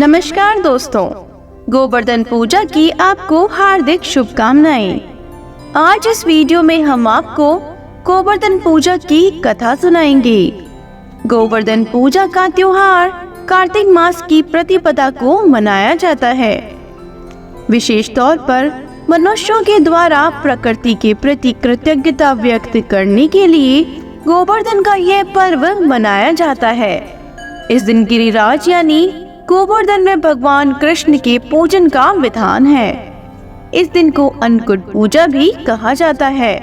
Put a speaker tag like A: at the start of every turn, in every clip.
A: नमस्कार दोस्तों, गोवर्धन पूजा की आपको हार्दिक शुभकामनाएं। आज इस वीडियो में हम आपको गोवर्धन पूजा की कथा सुनाएंगे। गोवर्धन पूजा का त्योहार कार्तिक मास की प्रतिपदा को मनाया जाता है। विशेष तौर पर मनुष्यों के द्वारा प्रकृति के प्रति कृतज्ञता व्यक्त करने के लिए गोवर्धन का यह पर्व मनाया जाता है। इस दिन गिरिराज यानी गोवर्धन में भगवान कृष्ण के पूजन का विधान है। इस दिन को अन्नकूट पूजा भी कहा जाता है,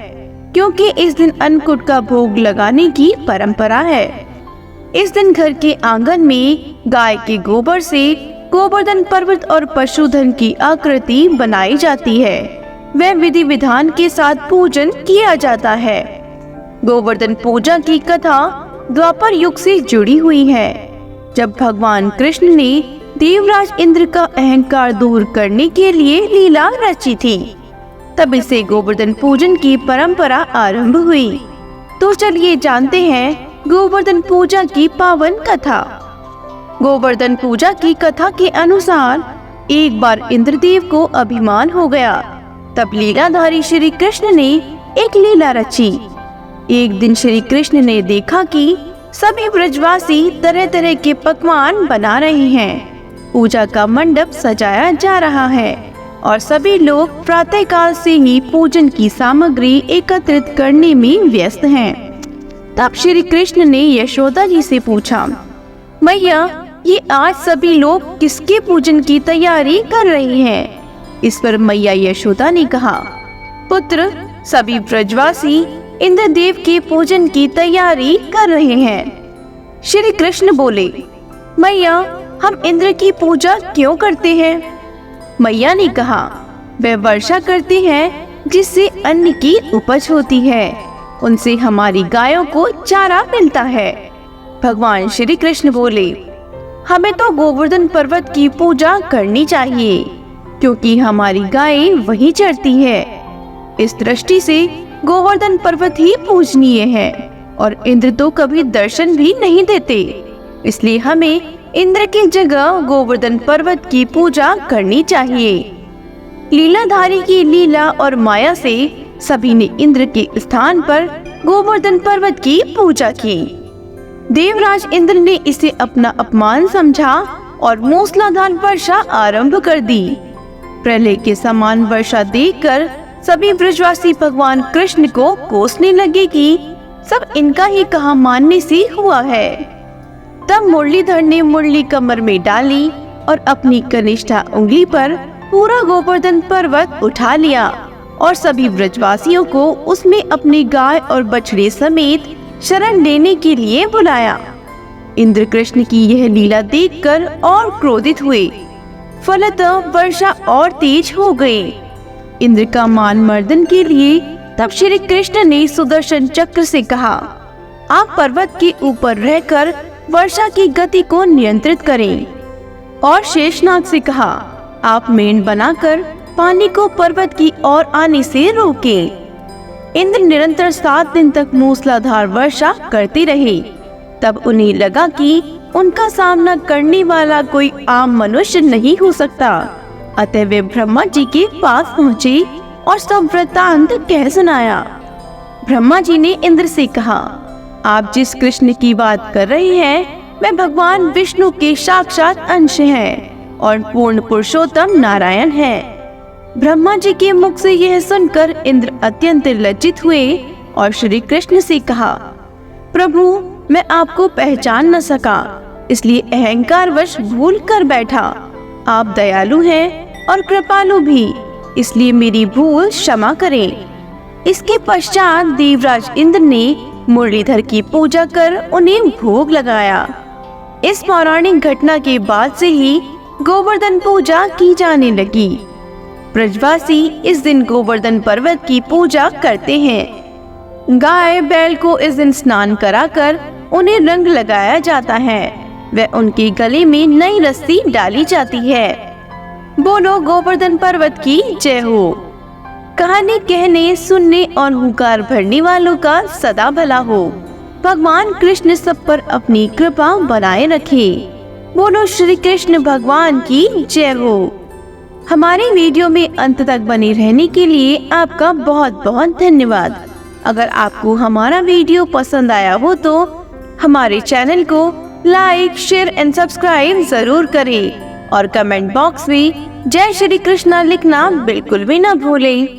A: क्योंकि इस दिन अन्नकूट का भोग लगाने की परंपरा है। इस दिन घर के आंगन में गाय के गोबर से गोवर्धन पर्वत और पशुधन की आकृति बनाई जाती है। वह विधि विधान के साथ पूजन किया जाता है। गोवर्धन पूजा की कथा द्वापर युग से जुड़ी हुई है, जब भगवान कृष्ण ने देवराज इंद्र का अहंकार दूर करने के लिए लीला रची थी। तब से गोवर्धन पूजन की परंपरा आरंभ हुई। तो चलिए जानते हैं गोवर्धन पूजा की पावन कथा। गोवर्धन पूजा की कथा के अनुसार एक बार इंद्रदेव को अभिमान हो गया। तब लीलाधारी श्री कृष्ण ने एक लीला रची। एक दिन श्री कृष्ण ने देखा कि सभी ब्रजवासी तरह तरह के पकवान बना रहे हैं। पूजा का मंडप सजाया जा रहा है और सभी लोग प्रातःकाल से ही पूजन की सामग्री एकत्रित करने में व्यस्त हैं। तब श्री कृष्ण ने यशोदा जी से पूछा, मैया, ये आज सभी लोग किसके पूजन की तैयारी कर रहे हैं? इस पर मैया यशोदा ने कहा, पुत्र, सभी ब्रजवासी इंद्रदेव के पूजन की तैयारी कर रहे हैं। श्री कृष्ण बोले, मैया, हम इंद्र की पूजा क्यों करते हैं? मैया ने कहा, वे वर्षा करते हैं जिससे अन्न की उपज होती है। उनसे हमारी गायों को चारा मिलता है। भगवान श्री कृष्ण बोले, हमें तो गोवर्धन पर्वत की पूजा करनी चाहिए, क्योंकि हमारी गायें वहीं चरती है। इस दृष्टि से गोवर्धन पर्वत ही पूजनीय है और इंद्र तो कभी दर्शन भी नहीं देते। इसलिए हमें इंद्र की जगह गोवर्धन पर्वत की पूजा करनी चाहिए। लीलाधारी की लीला और माया से सभी ने इंद्र के स्थान पर गोवर्धन पर्वत की पूजा की। देवराज इंद्र ने इसे अपना अपमान समझा और मूसलाधार वर्षा आरंभ कर दी। प्रलय के समान वर्षा देखकर सभी ब्रजवासी भगवान कृष्ण को कोसने लगे कि सब इनका ही कहा मानने से हुआ है। तब मुरलीधर ने मुरली कमर में डाली और अपनी कनिष्ठा उंगली पर पूरा गोवर्धन पर्वत उठा लिया और सभी ब्रजवासियों को उसमें अपनी गाय और बछड़े समेत शरण लेने के लिए बुलाया। इंद्र कृष्ण की यह लीला देखकर और क्रोधित हुए। फलतः वर्षा और तेज हो गई। इंद्र का मान मर्दन के लिए तब श्री कृष्ण ने सुदर्शन चक्र से कहा, आप पर्वत के ऊपर रहकर वर्षा की गति को नियंत्रित करें। और शेषनाग से कहा, आप मेंढ बनाकर पानी को पर्वत की ओर आने से रोकें। इंद्र निरंतर 7 दिन तक मूसलाधार वर्षा करते रहे। तब उन्हें लगा कि उनका सामना करने वाला कोई आम मनुष्य नहीं हो सकता। अतः वे ब्रह्मा जी के पास पहुँचे और सब वृत्तांत कह सुनाया। ब्रह्मा जी ने इंद्र से कहा, आप जिस कृष्ण की बात कर रहे हैं वे भगवान विष्णु के साक्षात अंश हैं और पूर्ण पुरुषोत्तम नारायण हैं। ब्रह्मा जी के मुख से यह सुनकर इंद्र अत्यंत लज्जित हुए और श्री कृष्ण से कहा, प्रभु, मैं आपको पहचान न सका, इसलिए अहंकारवश भूल कर बैठा। आप दयालु हैं और कृपालु भी, इसलिए मेरी भूल क्षमा करें। इसके पश्चात देवराज इंद्र ने मुरलीधर की पूजा कर उन्हें भोग लगाया। इस पौराणिक घटना के बाद से ही गोवर्धन पूजा की जाने लगी। ब्रजवासी इस दिन गोवर्धन पर्वत की पूजा करते हैं। गाय बैल को इस दिन स्नान कराकर उन्हें रंग लगाया जाता है। वह उनके गले में नई रस्सी डाली जाती है। बोलो गोवर्धन पर्वत की जय हो। कहानी कहने, सुनने और हुंकार भरने वालों का सदा भला हो। भगवान कृष्ण सब पर अपनी कृपा बनाए रखे। बोलो श्री कृष्ण भगवान की जय हो। हमारे वीडियो में अंत तक बने रहने के लिए आपका बहुत बहुत धन्यवाद। अगर आपको हमारा वीडियो पसंद आया हो तो हमारे चैनल को लाइक, शेयर एंड सब्सक्राइब जरूर करें और कमेंट बॉक्स में जय श्री कृष्णा लिखना बिल्कुल भी ना भूलें।